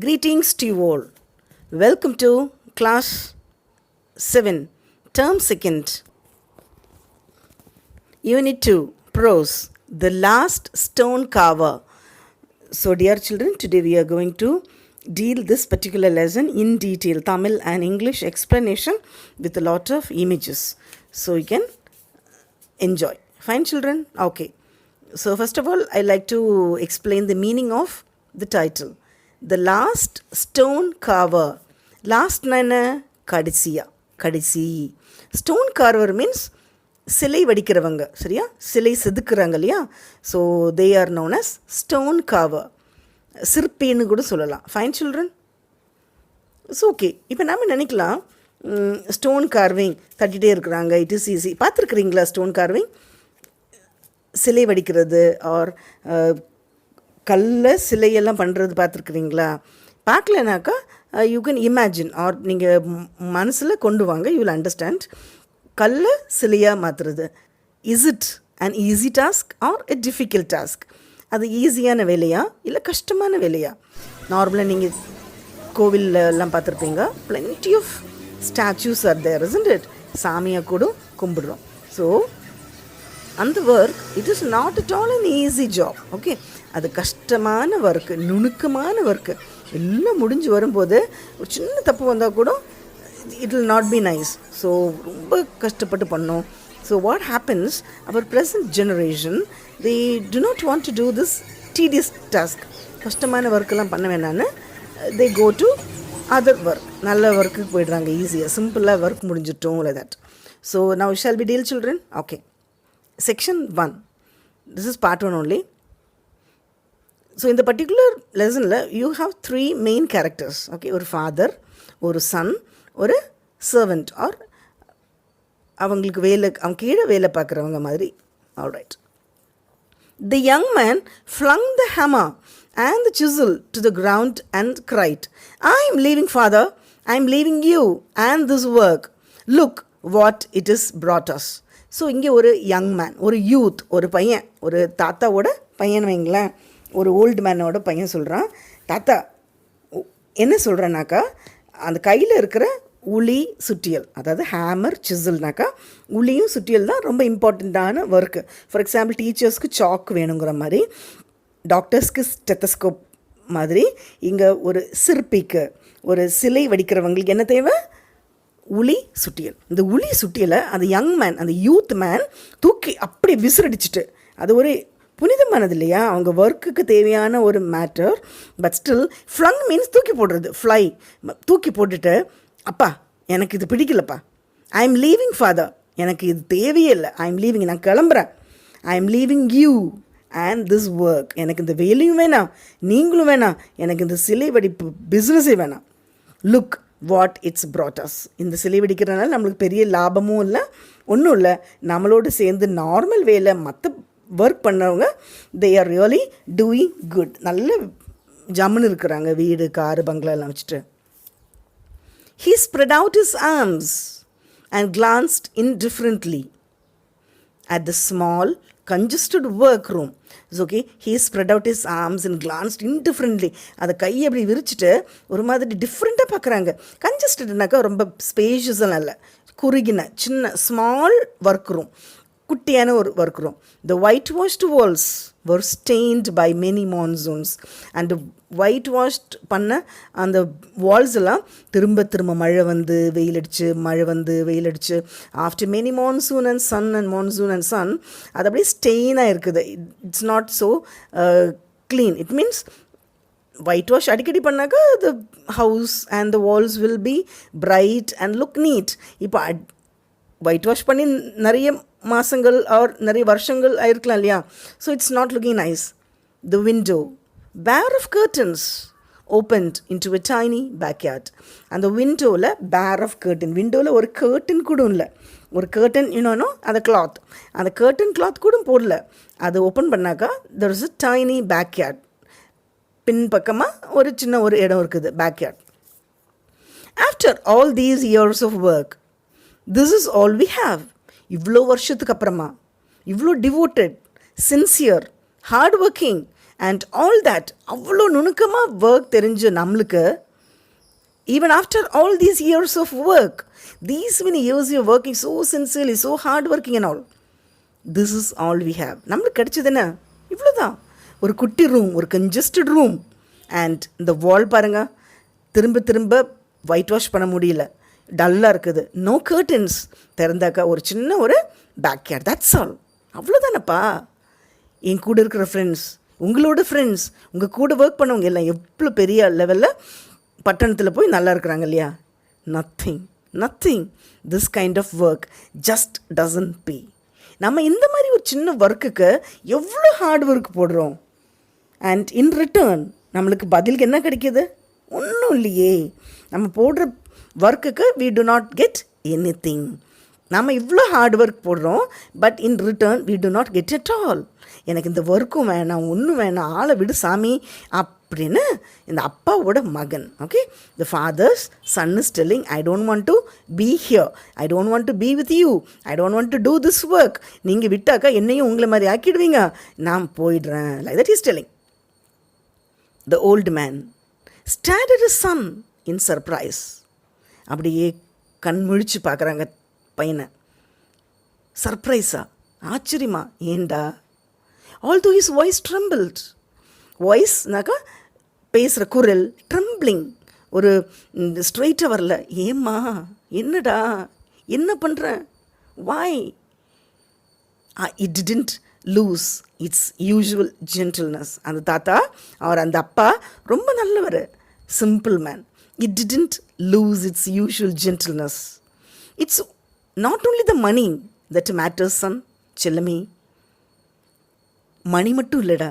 Greetings to you all. Welcome to class 7, term 2nd, unit 2, prose, the last stone carver. So dear children, today we are going to deal this particular lesson in detail, Tamil and English explanation with a lot of images. So you can enjoy. Fine children? Okay. So first of all, I like to explain the meaning of the title. The last stone carver. Last என்ன கடைசியா கடைசி. Stone Carver means சிலை வடிக்கிறவங்க, சரியா? சிலை செதுக்குறாங்க இல்லையா? So they are known as stone Carver. சிற்பின்னு கூட சொல்லலாம். Fine children? So okay, இப்போ நாம் நினைக்கலாம் ஸ்டோன் கார்விங் தட்டிகிட்டே இருக்கிறாங்க, it is easy. பார்த்துருக்குறீங்களா stone carving? சிலை வடிக்கிறது ஆர் கல்ல சிலையெல்லாம் பண்ணுறது பார்த்துருக்குறீங்களா? பார்க்கலனாக்கா யூ கேன் இமேஜின் ஆர் நீங்கள் மனசில் கொண்டு வாங்க, யூ வில் அண்டர்ஸ்டாண்ட். கல்ல சிலையாக மாற்றுறது, is it and easy task or a difficult task? அது ஈஸியான வேலையா இல்லை கஷ்டமான வேலையா? நார்மலாக நீங்கள் கோவிலெல்லாம் பார்த்துருப்பீங்க, plenty of statues are there, isn't it? சாமியை கூட கும்பிடுறோம். ஸோ அந்த work it is not at all an easy job. Okay, அது கஷ்டமான ஒர்க்கு, நுணுக்கமான ஒர்க்கு. எல்லாம் முடிஞ்சு வரும்போது ஒரு சின்ன தப்பு வந்தால் கூட it will not be nice. So ரொம்ப கஷ்டப்பட்டு பண்ணோம். So what happens, our present generation they to not want to do this tedious task. கஷ்டமான ஒர்க்கெல்லாம் பண்ண வேணான்னு தே கோ டு அதர் ஒர்க். நல்ல ஒர்க்குக்கு போய்ட்றாங்க, ஈஸியாக சிம்பிளாக work முடிஞ்சிட்டோம் like that. So now shall be deal children. Okay, section 1, this is part 1 only. So in the particular lesson you have 3 main characters. Okay, ஒரு father, ஒரு son, ஒரு servant or அவங்களுக்கு வேலை, அவங்க கீழே வேலை பார்க்குறவங்க மாதிரி. Alright. The young man flung the hammer and the chisel to the ground and cried, I am leaving father, I am leaving you and this work. Look what it has brought us. So இங்கே ஒரு young man, ஒரு youth, ஒரு பையன், ஒரு தாத்தாவோட பையன் வைங்களேன், ஒரு ஓல்டு மேனோட பையன் சொல்கிறான், தாத்தா என்ன சொல்கிறேன்னாக்கா, அந்த கையில் இருக்கிற உளி சுட்டியல், அதாவது ஹேமர் சிசில்னாக்கா உளியும் சுட்டியல் தான் ரொம்ப இம்பார்ட்டண்ட்டான ஒர்க்கு. ஃபார் எக்ஸாம்பிள் டீச்சர்ஸ்க்கு சாக் வேணுங்கிற மாதிரி, டாக்டர்ஸ்க்கு ஸ்டெத்தஸ்கோப் மாதிரி, இங்கே ஒரு சிற்பிக்கு, ஒரு சிலை வடிக்கிறவங்களுக்கு என்ன தேவை? உளி சுட்டியல். இந்த உளி சுட்டியலை அந்த யங் மேன், அந்த யூத் மேன் தூக்கி அப்படி விசிறடிச்சிட்டு, அது ஒரு புனிதமானது இல்லையா, அவங்க ஒர்க்குக்கு தேவையான ஒரு மேட்டர். பட் ஸ்டில் ஃப்ளங் மீன்ஸ் தூக்கி போடுறது, ஃப்ளை, தூக்கி போட்டுட்டு, அப்பா எனக்கு இது பிடிக்கலப்பா, ஐ எம் லீவிங் ஃபாதர், எனக்கு இது தேவையே இல்லை, ஐ எம் லீவிங், நான் கிளம்புறேன், I am leaving you and this work, எனக்கு இந்த வேலையும் வேணாம், நீங்களும் வேணாம், எனக்கு இந்த சிலை வடிப்பு பிஸ்னஸே வேணாம். Look what it's brought us. இந்த சிலை வெடிக்கிறதுனால நம்மளுக்கு பெரிய லாபமும் இல்லை, ஒன்றும் இல்லை. நம்மளோடு சேர்ந்து நார்மல் வேலை மற்ற ஒர்க் பண்ணவங்க they are really doing good. நல்ல ஜம்முன்னு இருக்கிறாங்க, வீடு காரு பங்களா வச்சுட்டு. He spread out his arms and glanced indifferently at the small congested workroom. Okay, he spread out his arms and glanced indifferently. அதை கையை அப்படி விரிச்சிட்டு ஒரு மாதிரி டிஃப்ரெண்ட்டாக பார்க்குறாங்க. கன்ஜஸ்டட்னாக்கா ரொம்ப ஸ்பேஷியஸெல்லாம் இல்லை, குறுகின சின்ன ஸ்மால் ஒர்க் ரூம், குட்டியான ஒரு work room. The whitewashed walls were stained by many monsoons. and white washed பண்ண அந்த வால்ஸ் எல்லாம் திரும்ப திரும்ப மழை வந்து வெயில் அடிச்சு, மழை வந்து வெயில் அடிச்சு, after many monsoon and sun and monsoon and sun, அது அப்படியே ஸ்டெயினாக இருக்குது. It's not so clean. It means white wash அடிக்கடி பண்ணாக்கா the house and the walls will be bright and look neat. இப்போ ஒயிட் வாஷ் பண்ணி நிறைய மாதங்கள் ஆர் நிறைய வருஷங்கள் ஆயிருக்கலாம் இல்லையா? So it's not looking nice. The window, bare of curtains, opened into a tiny backyard. அந்த விண்டோவில் bare of curtain, விண்டோவில் ஒரு கர்டன் கூட இல்லை, ஒரு கர்டன் இன்னொன்று அந்த கிளாத், அந்த கர்டன் கிளாத் கூட போடல. அது ஓப்பன் பண்ணாக்கா there is a tiny backyard. பின் பக்கமாக ஒரு சின்ன ஒரு இடம் இருக்குது, backyard. After all these years of work, this is all we have. இவ்வளோ வருஷத்துக்கு அப்புறமா, இவ்வளோ devoted, sincere, hard working and all that அவ்வளோ நுணுக்கமாக ஒர்க் தெரிஞ்ச நம்மளுக்கு, even after all these years of work, these many years you're working so sincerely, so hard working and all, this is all we have. நம்மளுக்கு கிடைச்சது என்ன? இவ்வளோதான். ஒரு குட்டி ரூம், ஒரு கன்ஜஸ்டட் ரூம். அண்ட் இந்த வால் பாருங்க, திரும்ப திரும்ப ஒயிட் வாஷ் பண்ண முடியல, டல்லாக இருக்குது. No curtains. திறந்தாக்கா ஒரு சின்ன ஒரு பேக் யார்ட், தட்ஸ் ஆல். அவ்வளோதானப்பா. என் கூட இருக்கிற ஃப்ரெண்ட்ஸ், உங்களோட ஃப்ரெண்ட்ஸ், உங்கள் கூட ஒர்க் பண்ணவங்க எல்லாம் எவ்வளோ பெரிய லெவலில் பட்டணத்தில் போய் நல்லா இருக்கிறாங்க இல்லையா? Nothing. This kind of work just doesn't பே. நம்ம இந்த மாதிரி ஒரு சின்ன ஒர்க்குக்கு எவ்வளோ ஹார்ட் ஒர்க் போடுறோம். அண்ட் இன் ரிட்டர்ன் நம்மளுக்கு பதிலுக்கு என்ன கிடைக்கிது? ஒன்றும் இல்லையே. நம்ம போடுற ஒர்க்குக்கு we do not get anything. நம்ம இவ்வளோ ஹார்ட் ஒர்க் போடுறோம், but in return we do not get at all. எனக்கு இந்த ஒர்க்கும் வேணாம், ஒன்றும் வேணாம், ஆளை விடு சாமி அப்படின்னு இந்த அப்பாவோட மகன், okay, the fathers Sun is telling, I don't want to be here, I don't want to be with you, I don't want to do this work. நீங்கள் விட்டாக்கா என்னையும் உங்களை மாதிரி ஆக்கிடுவீங்க, நான் போயிடுறேன். Like that is telling. The old man start at son in surprise. அப்படியே கண் முழிச்சு பார்க்குறாங்க பையனை. சர்ப்ரைஸா? ஆச்சரியமா? ஏண்டா? Although his voice ட்ரம்பிள்ட். வாய்ஸ்னாக்கா பேசுகிற குரல் ட்ரம்பிளிங், ஒரு ஸ்ட்ரெயிட்டாக வரல. ஏம்மா, என்னடா, என்ன பண்ணுறேன், வாய்? It didn't loose it's usual gentleness. அந்த தாத்தா, அந்த அப்பா ரொம்ப நல்லவர், simple man. It didn't loose it's usual gentleness. It's not only the money that matters Sun. செல்லமே, மணி மட்டும் இல்லைடா,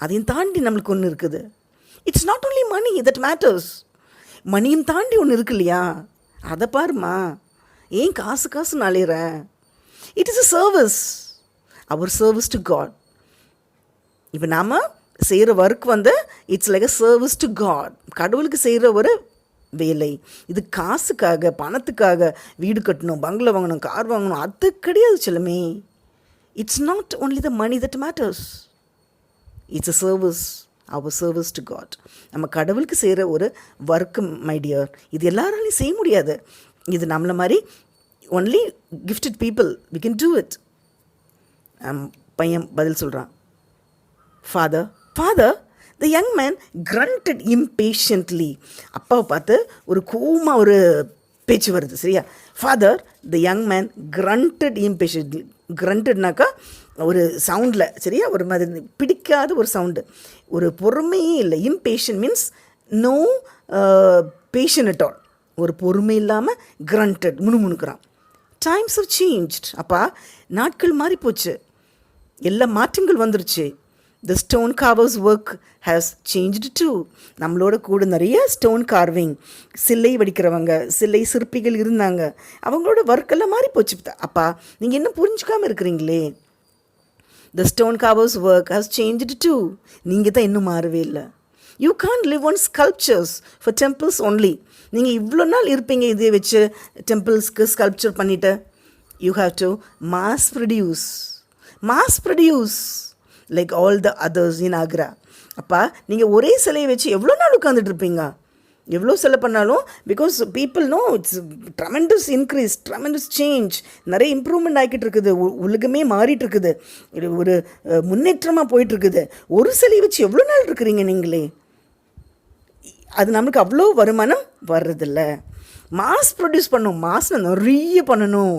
அதையும் தாண்டி நம்மளுக்கு ஒன்று இருக்குது. It's not only money that matters. மணியும் தாண்டி ஒன்று இருக்கு இல்லையா? அதை பாருமா. ஏன் காசு அலையிற? It is a service, our service to God. இப்போ நாம் செய்கிற work it's like a service to God. கடவுளுக்கு செய்கிற ஒரு வேலை. இது காசுக்காக, பணத்துக்காக, வீடு கட்டணும், பங்களா வாங்கணும், கார் வாங்கணும், அது கிடையாது செல்லமே. It's not only the money that matters. It's a service, our service to God. நம்ம கடவுளுக்கு செய்கிற ஒரு ஒர்க்கு மை டியர். இது எல்லாராலையும் செய்ய முடியாது. இது நம்மளை மாதிரி only gifted people we can do it. பையன் பதில் சொல்கிறான், father the young man grunted impatiently. அப்பாவை பார்த்து ஒரு கோவமாக ஒரு பேச்சு வருது, சரியா? Father the young man grunted impatiently. grunted-னாக்கா ஒரு சவுண்டில், சரியா, ஒரு மாதிரி பிடிக்காத ஒரு சவுண்டு, ஒரு பொறுமையே இல்லை. impatient means no fashion at all. ஒரு பொறுமை இல்லாமல் grunted, முணுமுணுக்கிறான். Times R changed. அப்பா, நாட்கள் மாறி போச்சு, எல்லா மாற்றங்கள் வந்துருச்சு. The stone carver's work has changed too. நம்மளோட கூட நிறைய ஸ்டோன் கார்விங், சிலை வடிக்கிறவங்க, சிலை சிற்பிகள் இருந்தாங்க. அவங்களோட ஒர்க்கெல்லாம் மாறி போச்சு. அப்பா, நீங்கள் இன்னும் புரிஞ்சுக்காமல் இருக்கிறீங்களே. The stone carver's work has changed too. நீங்கள் தான் இன்னும் மாறவே இல்லை. You can't live on sculptures for temples only. நீங்கள் இவ்வளோ நாள் இருப்பீங்க இதே வச்சு டெம்பிள்ஸ்க்கு ஸ்கல்ப்சர் பண்ணிவிட்டு. You have to mass produce like all the others in Agra. அப்பா, நீங்கள் ஒரே சிலையை வச்சு எவ்வளோ நாள் உட்காந்துட்டு இருப்பீங்க? எவ்வளோ செலவு பண்ணாலும், because people know it's tremendous increase, tremendous change, நிறைய இம்ப்ரூவ்மெண்ட் ஆகிட்டு இருக்குது, உலகமே மாறிட்டு இருக்குது, ஒரு முன்னேற்றமாக போயிட்டுருக்குது. ஒரு சிலையை வச்சு எவ்வளோ நாள் இருக்கிறீங்க நீங்களே? அது நமக்கு அவ்வளோ வருமானம் வர்றதில்ல. மாஸ் ப்ரொடியூஸ் பண்ணணும், மாஸில் நிறைய பண்ணணும்,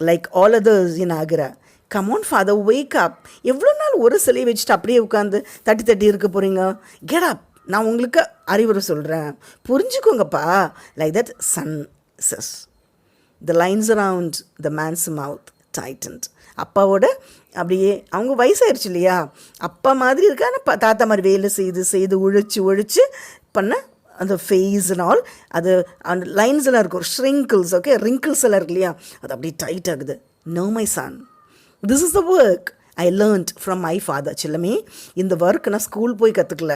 like all others in Agra. Come on father, wake up. எவ்வளோ நாள் ஒரு சிலையை வச்சுட்டு அப்படியே உட்காந்து தட்டி இருக்க போகிறீங்க? Get up. நான் உங்களுக்கு அறிவுரை சொல்கிறேன், புரிஞ்சுக்கோங்கப்பா. Like that Sun சஸ். The lines around the mens மவுத் டைட்டன்ட். அப்பாவோட அப்படியே அவங்க வயசாயிருச்சு இல்லையா, அப்பா மாதிரி இருக்கா, ஆனால் தாத்தா மாதிரி வேலை செய்து உழைச்சி பண்ண அந்த ஃபேஸ் அண்ட் ஆல், அது அந்த லைன்ஸ் எல்லாம் இருக்கும், ஷ்ரிங்கிள்ஸ், ஓகே, ரிங்கிள்ஸ் எல்லாம் இருக்கு இல்லையா, அது அப்படியே டைட் ஆகுது. No my son, this is the work I learned from my father. செல்லமே, இந்த ஒர்க் நான் ஸ்கூல் போய் கற்றுக்கல.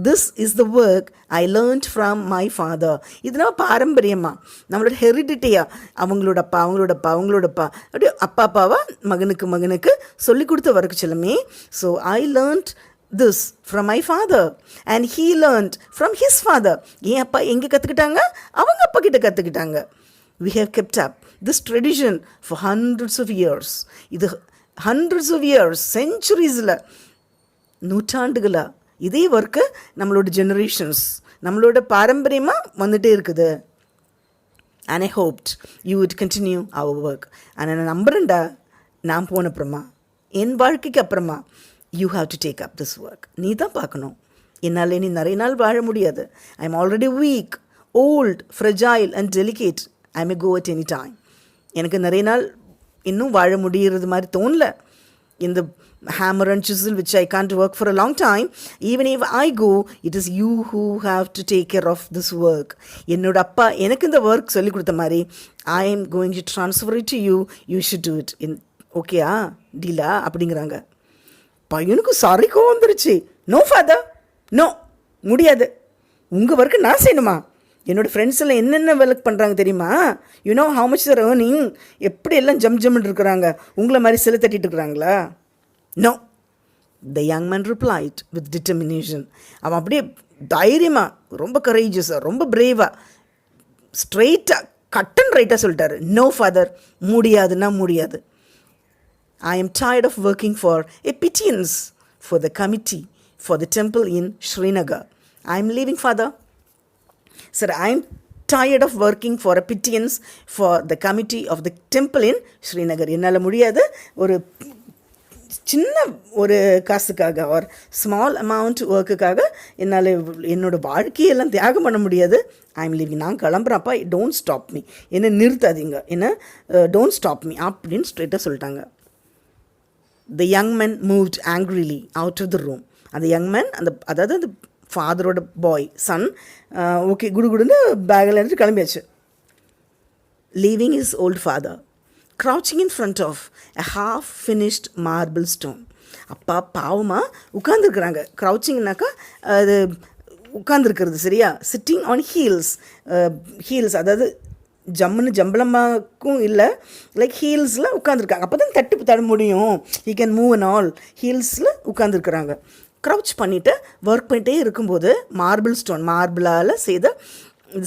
This is the work I learned from my father. இது நம்ம பாரம்பரியமாக, நம்மளோட ஹெரிடிட்டியாக, அவங்களோட அப்பா அப்படியே அப்பாவா மகனுக்கு சொல்லி கொடுத்த work Chellamae. So I learned this from my father and he learned from his father. என் அப்பா எங்கே கற்றுக்கிட்டாங்க? அவங்க அப்பா கிட்ட கற்றுக்கிட்டாங்க. We have kept up this tradition for hundreds of years. இது hundreds of years, centuriesல, நூற்றாண்டுகளா இதே ஒர்க்கு நம்மளோட ஜெனரேஷன்ஸ், நம்மளோட பாரம்பரியமாக வந்துகிட்டே இருக்குது. And I hoped you would continue our work. And நான் நம்புறேன்டா, நான் போன அப்புறமா, என் வாழ்க்கைக்கு அப்புறமா, you have to take up this work. நீ தான் பார்க்கணும். என்னால் நீ நிறைய நாள் வாழ முடியாது. I am already weak, old, fragile and delicate. I may go at any time. எனக்கு நிறைய நாள் இன்னும் வாழ முடிகிறது மாதிரி தோணல. In the hammer and chisel which I can't work for a long time, even if I go, it is you who have to take care of this work. என்னோட அப்பா எனக்கு இந்த ஒர்க் சொல்லி கொடுத்த மாதிரி, I am going to transfer it to you, you should do it. ஓகேயா டீலா அப்படிங்கிறாங்க. பையனுக்கு சாரிக்கோ வந்துருச்சு. நோ ஃபாதர், நோ, முடியாது, உங்கள் ஒர்க்கு நான் செய்யணுமா? என்னோடய ஃப்ரெண்ட்ஸ் எல்லாம் என்னென்ன ஒர்க் பண்ணுறாங்க தெரியுமா? You know how much their earning, எப்படி எல்லாம் ஜம்னு இருக்கிறாங்க, உங்களை மாதிரி சில தட்டிட்டு இருக்கிறாங்களா? No. The young man replied with determination. அவன் அப்படியே தைரியமாக, ரொம்ப கரேஜஸாக, ரொம்ப பிரேவாக, ஸ்ட்ரெயிட்டாக, கட் அண்ட் ரைட்டாக சொல்லிட்டாரு. நோ ஃபாதர், முடியாதுன்னா முடியாது. I am tired of working for a pittance for the committee for the temple in Srinagar. I am leaving, father. Sir, I am tired of working for a pittance for the committee of the temple in Srinagar. என்னால் முடியாது, ஒரு சின்ன ஒரு காசுக்காக, ஒரு small amount ஒர்க்குக்காக என்னால் என்னோட வாழ்க்கையெல்லாம் தியாகம் பண்ண முடியாது. ஐ எம் லிவிங், நான் கிளம்புறப்பா, டோன்ட் ஸ்டாப் மீ, என்னை நிறுத்தாதீங்க, என்ன டோன்ட் ஸ்டாப் மீ அப்படின்னு ஸ்ட்ரெயிட்டாக சொல்லிட்டாங்க. The young man moved angrily out of the room. அந்த யங் மேன், அதாவது அந்த ஃபாதரோட பாய், சன், ஓகே குடுன்னு பேக்கில் எடுத்து கிளம்பியாச்சு. Leaving his old father, crouching in front of a half-finished marble stone. அப்பா பாவமாக உட்காந்துருக்குறாங்க. க்ரௌச்சிங்னாக்கா அது உட்காந்துருக்கிறது, சரியா? சிட்டிங் ஆன் ஹீல்ஸ், அதாவது ஜம்பளமாக்கும் இல்லை, லைக் ஹீல்ஸில் உட்காந்துருக்காங்க. அப்போ தான் தட முடியும், he can move and all. ஹீல்ஸில் உட்காந்துருக்குறாங்க. Crouch பண்ணிவிட்டு ஒர்க் பண்ணிகிட்டே இருக்கும்போது, மார்பிள் ஸ்டோன், மார்பிளால் செய்த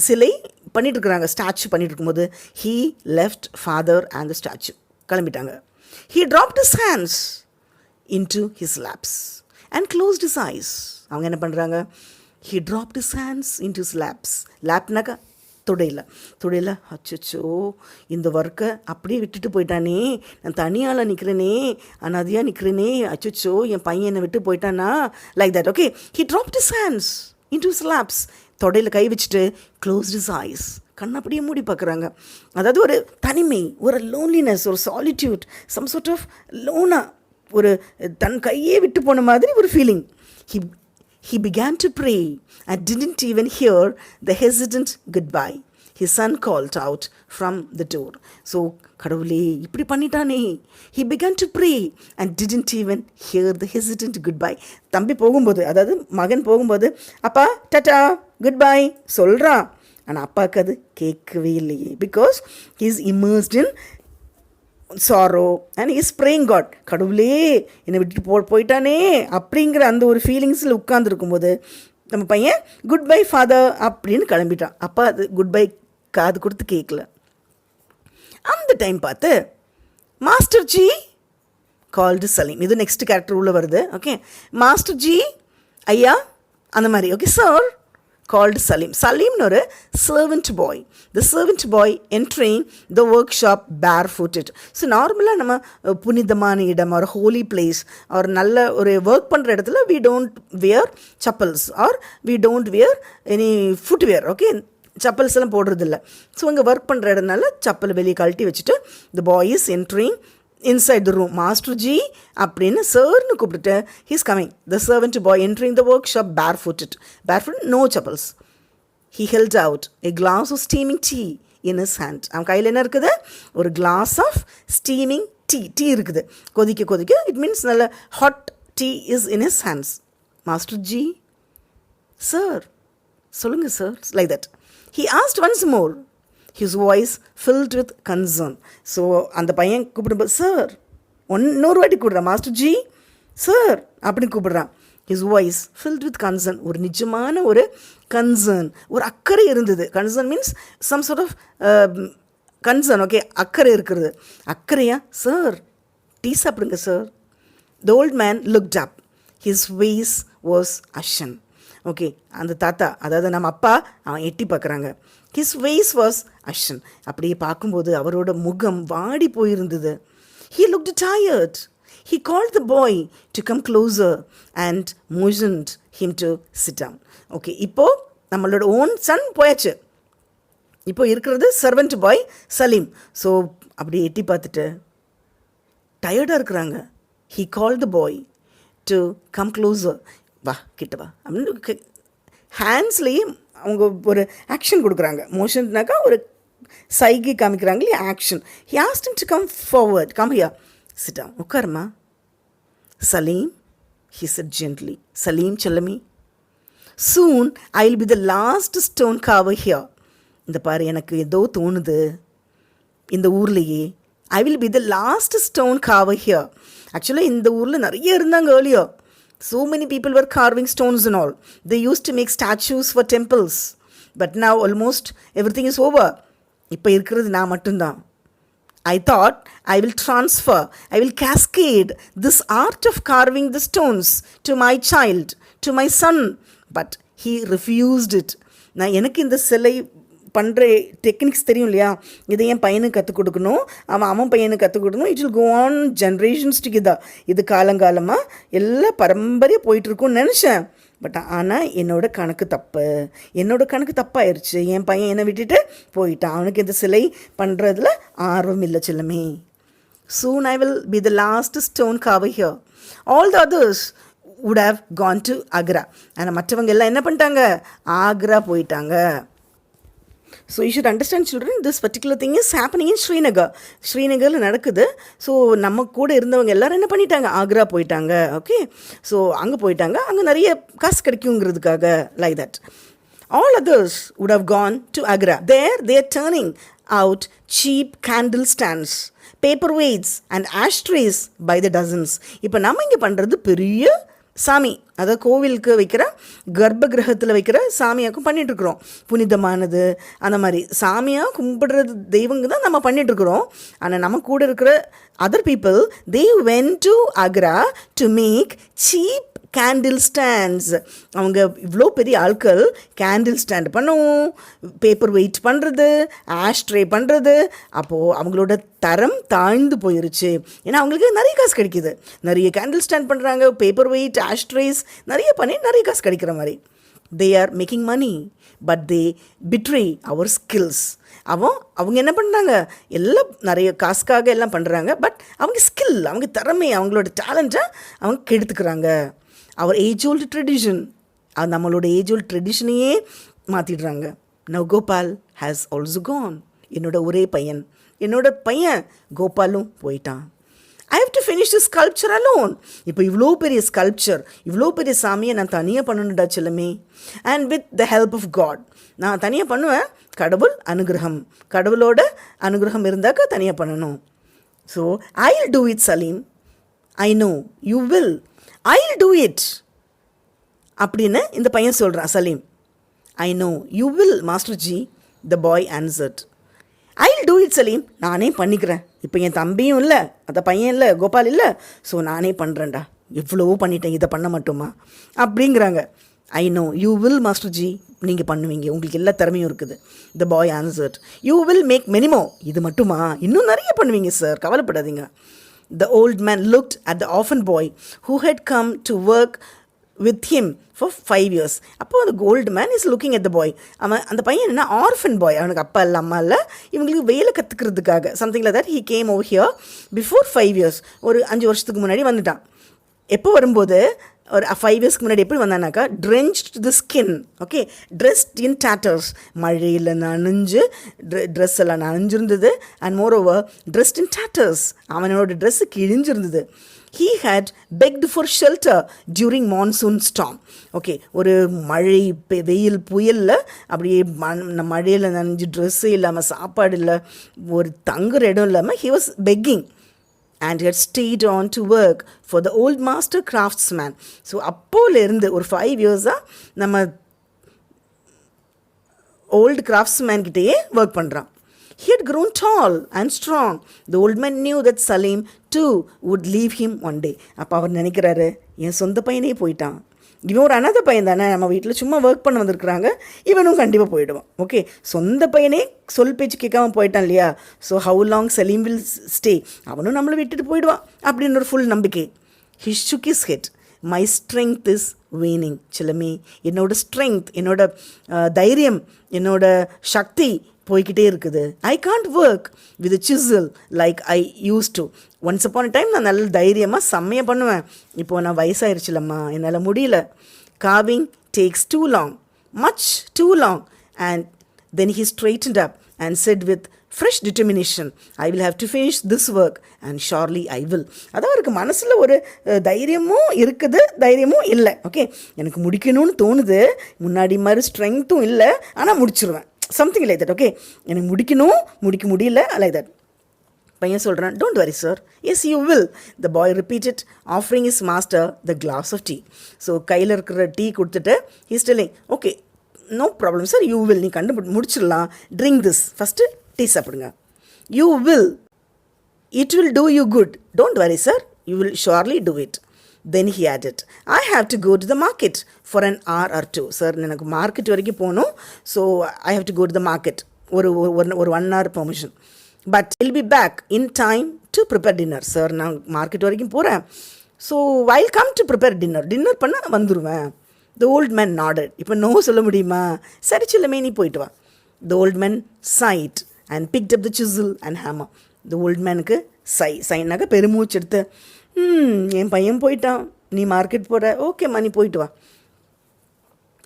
சிலை பண்ணிகிட்ருக்குறாங்க, ஸ்டாச்சு பண்ணிகிட்டு இருக்கும்போது, he left father and the statue, கிளம்பிட்டாங்க. He dropped his hands into his laps and closed his eyes. அவங்க என்ன பண்ணுறாங்க? He dropped his hands into his laps. லேப்னாக்கா தொடையில். அச்சோ, இந்த ஒர்க்கை அப்படியே விட்டுட்டு போயிட்டானே, நான் தனியால் நிற்கிறேனே, அனாதையாக நிற்கிறேனே, அச்சோ என் பையன் என்னை விட்டு போயிட்டானா, like that. Okay, he dropped his hands into his laps. தொடையில் கை வச்சுட்டு க்ளோஸ்ட் his eyes, கண் அப்படியே மூடி பார்க்குறாங்க. அதாவது ஒரு தனிமை, ஒரு லோன்லினஸ், ஒரு சாலிட்யூட், சம் சார்ட் ஆஃப் லோனா, ஒரு தன் கையே விட்டு போன மாதிரி ஒரு feeling. He began to pray and didn't even hear the hesitant goodbye his son called out from the door. So, கடவுளே இப்படி பண்ணிட்டானே. He began to pray and didn't even hear the hesitant goodbye. தம்பி போகும்போது, அதாவது மகன் போகும்போது, அப்பா tata good bye சொல்கிறான். ஆனால் அப்பாவுக்கு அது கேட்கவே இல்லையே. Because he is immersed in sorrow and he is praying God. கடவுளே என்னை விட்டுட்டு போயிட்டானே அப்படிங்கிற அந்த ஒரு ஃபீலிங்ஸில் உட்கார்ந்துருக்கும்போது நம்ம பையன் குட் பை ஃபாதர் அப்படின்னு கிளம்பிட்டான். அப்பா அது குட் பை காது கொடுத்து கேட்கல. அந்த டைம் பார்த்து மாஸ்டர் ஜி கால்டு சலீம். இது நெக்ஸ்ட் கேரக்டர் உள்ளே வருது. ஓகே, மாஸ்டர் ஜி ஐயா அந்த மாதிரி. Okay, sir called Salim. Salimனு ஒரு servant boy. The servant boy entering the workshop barefooted. So நார்மலாக நம்ம புனிதமான இடம், ஒரு ஹோலி பிளேஸ், ஒரு நல்ல ஒரு ஒர்க் பண்ணுற இடத்துல we don't wear chappals or we don't wear any footwear. Okay, chappals எல்லாம் போடுறதில்ல. ஸோ இங்கே ஒர்க் பண்ணுற இடம்னால சப்பல் வெளியே கழட்டி வச்சுட்டு the boy is entering inside the room. Master G அப்படின்னு சார்னு கூப்பிட்டுட்டு he's coming. The servant boy entering the workshop barefooted, no chappals. He held out a glass of steaming tea in his hand. அவன் கையில் என்ன இருக்குது? ஒரு glass of steaming tea இருக்குது. கொதிக்க it means நல்ல hot tea is in his hands. Master G, sir சொல்லுங்க sir, like that. He asked once more, his voice filled with concern. So அந்த பையன் கூப்பிடும்போது சார் இன்னொரு வாட்டி கூப்பிட்றான். மாஸ்டர் ஜி சார் அப்படின்னு கூப்பிடுறான். his voice filled with concern. ஒரு நிஜமான ஒரு கன்சர்ன், ஒரு அக்கறை இருந்தது. Concern means some sort of concern. Okay, அக்கறை இருக்கிறது. அக்கறையா? சார் டீ சாப்பிடுங்க sir. The old man looked up. His face was ashen. Okay, அந்த தாத்தா, அதாவது நம்ம அப்பா, அவன் எட்டி பார்க்குறாங்க. His face was ashen. அப்படியே பார்க்கும்போது அவரோட முகம் வாடி போயிருந்தது. He looked tired. He called the boy to come closer and motioned him to sit down. Okay, இப்போது நம்மளோட ஓன் சன் போயாச்சு. இப்போ இருக்கிறது சர்வெண்ட் பாய் சலீம். ஸோ அப்படி எட்டி பார்த்துட்டு டயர்டாக இருக்கிறாங்க. He called the boy to come closer. வா கிட்ட வா அப்படின்னு ஹேண்ட்ஸ்லேயே அவங்க ஒரு ஆக்ஷன் கொடுக்குறாங்க. மோஷன்னாக்கா ஒரு சைகை காமிக்கிறாங்க இல்லையா, action. He asked him to come forward. Come here. Sit down. உட்காருமா. Salim, he said gently. Salim, challami. Soon I'll be the last stone carver here. இந்த பாரு, எனக்கு ஏதோ தோணுது இந்த ஊர்லேயே. I will be the last stone carver here. ஆக்சுவலாக இந்த ஊரில் நிறைய இருந்தாங்க earlier. So many people were carving stones and all. They used to make statues for temples. But now almost everything is over. இப்போ இருக்கிறது நான் மட்டும்தான். I thought I will transfer, I will cascade this art of carving the stones to my child, to my son. But he refused it. நான் எனக்கு இந்த சிலை பண்ணுற techniques தெரியும் இல்லையா, இதை என் பையனுக்கு கற்றுக் கொடுக்கணும், அவன் பையனுக்கு கற்றுக் கொடுக்கணும். It will go on generations together. இது காலங்காலமாக எல்லாம் பரம்பரையாக போயிட்டுருக்கும்னு நினச்சேன். பட் ஆனால் என்னோட கணக்கு தப்பாயிருச்சு. என் பையன் என்னை விட்டுட்டு போயிட்டான். அவனுக்கு இந்த சிலை பண்ணுறதுல ஆர்வம் இல்லை செல்லமே. Soon I will be the last stone carver here. All the others would have gone to Agra. ஆனால் மற்றவங்க எல்லாம் என்ன பண்ணிட்டாங்க? ஆக்ரா போயிட்டாங்க. So you should understand children, this particular thing is happening in Srinagar. ஸ்ரீநகரில் நடக்குது. ஸோ நம்ம கூட இருந்தவங்க எல்லோரும் என்ன பண்ணிட்டாங்க? ஆக்ரா போயிட்டாங்க. ஓகே, ஸோ அங்கே போயிட்டாங்க. அங்கே நிறைய காசு கிடைக்குங்கிறதுக்காக. Like that all others would have gone to Agra. There they are turning out cheap candle stands, paperweights and ashtrays by the dozens. இப்போ நம்ம இங்கே பண்ணுறது பெரிய சாமி, அதாவது கோவிலுக்கு வைக்கிற கர்ப்ப கிரகத்தில் வைக்கிற சாமியாக்கும் பண்ணிகிட்ருக்குறோம். புனிதமானது அந்த மாதிரி சாமியாக கும்பிடுறது தெய்வங்க தான் நம்ம பண்ணிகிட்ருக்குறோம். ஆனால் நம்ம கூட இருக்கிற other people, they went to Agra to make cheap candle stands. அவங்க இவ்வளோ பெரிய ஆட்கள் கேண்டில் ஸ்டாண்ட் பண்ணவும், பேப்பர் வெயிட் பண்ணுறது, ஆஷ்ட்ரே பண்ணுறது. அப்போது அவங்களோட தரம் தாழ்ந்து போயிருச்சு. ஏன்னா அவங்களுக்கு நிறைய காசு கிடைக்கிது. நிறைய கேண்டில் ஸ்டாண்ட் பண்ணுறாங்க, பேப்பர் வெயிட், ஆஷ்ட்ரேஸ் நிறைய பண்ணி நிறைய காசு கிடைக்கிற மாதிரி. They are making money but they betray our skills. அவங்க என்ன பண்ணுறாங்க? எல்லாம் நிறைய காசுக்காக எல்லாம் பண்ணுறாங்க. பட் அவங்க ஸ்கில், அவங்க திறமை, அவங்களோட டேலண்ட்டை அவங்க கெடுத்துக்கிறாங்க. அவர் ஏஜ் ஓல்டு ட்ரெடிஷன், அது நம்மளோட age old ட்ரெடிஷனையே மாற்றிடுறாங்க. Now Gopal has also Khan. ஒரே பையன், என்னோட பையன் கோபாலும் போயிட்டான். I have to finish the sculpture alone. இப்போ இவ்வளோ பெரிய ஸ்கல்ப்சர், இவ்வளோ பெரிய சாமியை நான் தனியாக பண்ணணுடா செல்லமே. And with the help of God. நான் தனியாக பண்ணுவேன். கடவுளோட அனுகிரகம் இருந்தாக்க தனியாக பண்ணணும். So I will do it Salim. I know you will. I'll do it அப்படின்னு இந்த பையன் சொல்கிறான் Salim. I know you will master ji, the boy answered. I'll do it Salim, நானே பண்ணிக்கிறேன். இப்போ என் தம்பியும் இல்லை, அந்த பையன் இல்லை, கோபால் இல்லை, ஸோ நானே பண்ணுறேன்டா. எவ்வளவோ பண்ணிட்டேன், இதை பண்ண மாட்டோமா அப்படிங்கிறாங்க. I know you will master G, நீங்கள் பண்ணுவீங்க, உங்களுக்கு எல்லா திறமையும் இருக்குது. The boy answered. You will make many more. இது மட்டுமா? இன்னும் நிறைய பண்ணுவீங்க சார், கவலைப்படாதீங்க. The old man looked at the orphan boy who had come to work with him for 5 years. அப்போ அந்த old man is looking at the boy. அந்த பையன் என்ன, ஆர்ஃபன் பாய். அவனுக்கு அப்பா இல்லை, அம்மா இல்லை, இவங்களுக்கு வேலை கற்றுக்கிறதுக்காக something like that. he came over here before 5 years. ஒரு 5 வருஷத்துக்கு முன்னாடி வந்துட்டான். எப்போ வரும்போது ஒரு 5 இயர்ஸ்க்கு முன்னாடி எப்படி வந்தானாக்கா, drenched the skin, okay, dressed in tatters. மழையில் நனைஞ்சு ட்ரெஸ் எல்லாம் நனைஞ்சிருந்தது. And more over dressed in tatters. அவனோட dress கிழிஞ்சிருந்தது. He had begged for shelter during monsoon storm. Okay, ஒரு மழை வெயில் புயலில் அப்படியே மழையில் நனைஞ்சு ட்ரெஸ்ஸே இல்லாமல், சாப்பாடு இல்லை, ஒரு தங்குற இடம் இல்லாமல் he was begging. and had stayed on to work for the old master craftsman. So அப்போலேருந்து ஒரு 5 இயர்ஸாக நம்ம old craftsman கிட்டேயே ஒர்க் பண்ணுறான். He had grown tall and strong. The old man knew that Salim too would leave him one day. அப்போ அவர் நினைக்கிறாரு, என் சொந்த பையனே போயிட்டான், இவன் ஒரு அனாதை பையன் தானே, நம்ம வீட்டில் சும்மா ஒர்க் பண்ண வந்திருக்கிறாங்க, இவனும் கண்டிப்பாக போயிடுவான். ஓகே, சொந்த பையனே சொல் பேச்சு கேட்காம போயிட்டான் இல்லையா. So how long Salim will stay, அவனும் நம்மளை விட்டுட்டு போயிடுவான் அப்படின்னு ஒரு ஃபுல் நம்பிக்கை. He shook his head. My strength is waning. சிலமே, என்னோட ஸ்ட்ரென்த், என்னோட தைரியம், என்னோட சக்தி போய்கிட்டே இருக்குது. I can't work with Cecil like I use to. Once upon a time நான் நல்ல தைரியமாக செம்மையாக பண்ணுவேன். இப்போது நான் வயசாயிருச்சுலம்மா, என்னால் முடியல. Carving tax too long, much too long. And then he ஸ்ட்ரைட்டன்ட் up and set with fresh determination, I will have to finish this work and Charlie I will. அதான் அவருக்கு மனசில் ஒரு தைரியமும் இருக்குது, தைரியமும் இல்லை. ஓகே, எனக்கு முடிக்கணும்னு தோணுது, முன்னாடி மாதிரி ஸ்ட்ரென்த்தும் இல்லை, ஆனால் முடிச்சிருவேன், சம்திங் லைக் தட். ஓகே, எனக்கு முடிக்க முடியல, லைக் தட். பையன் சொல்கிறான், don't worry sir, yes you will. The boy repeated, offering his master the glass of tea. So கையில் இருக்கிற டீ கொடுத்துட்டு he's telling, okay no problem sir, you will, நீ முடிச்சிடலாம், ட்ரிங்க் திஸ், ஃபஸ்ட்டு டீ சாப்பிடுங்க. You will, it will do you good, don't worry sir, you will surely do it. Then he added, I have to go to the market for an hour or two. Sir, எனக்கு market வரைக்கும் போகணும், so I have to go to the market, ஒரு 1 hour permission. But will be back in time to prepare dinner. Sir, நான் market வரைக்கும் போகிறேன், so I come to prepare dinner பண்ண வந்துடுவேன். The old man nodded. இப்போ no சொல்ல முடியுமா? சரி சில்லமே, நீ போயிட்டு வா. The old man side and picked up the Cecil and hammer. The old மேனுக்கு சைனாக பெருமூச்சு எடுத்து, என் பையன் போயிட்டான், நீ மார்க்கெட் போகிற, ஓகேம்மா நீ போயிட்டு வா.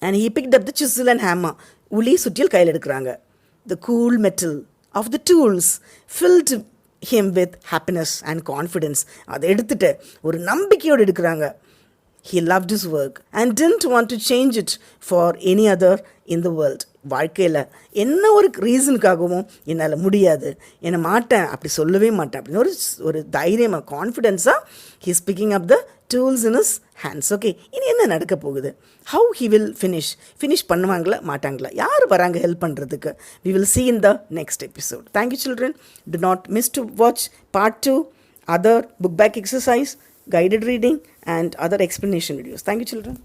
And he picked up the Cecil and hammer. உளி சுற்றியல் கையில் எடுக்கிறாங்க. The cool metal of the tools field him with happiness and confidence. அதை எடுத்துகிட்டு ஒரு நம்பிக்கையோடு எடுக்கிறாங்க. He loved his work and didn't want to change it for any other in the world. வாழ்க்கையில் என்ன ஒரு ரீசனுக்காகவும் என்னால் முடியாது, என்னை மாட்டேன், அப்படி சொல்லவே மாட்டேன் அப்படின்னு ஒரு தைரியமாக, கான்ஃபிடென்ஸாக he is picking up the tools in his hands. Okay, இனி என்ன நடக்க போகுது? ஹவு ஹி வில் ஃபினிஷ் பண்ணுவாங்களா மாட்டாங்களா? யார் வராங்க ஹெல்ப் பண்ணுறதுக்கு? We will see in the next episode. Thank you children. Do not miss to watch part 2, other book back exercise, guided reading and other explanation videos. Thank you children.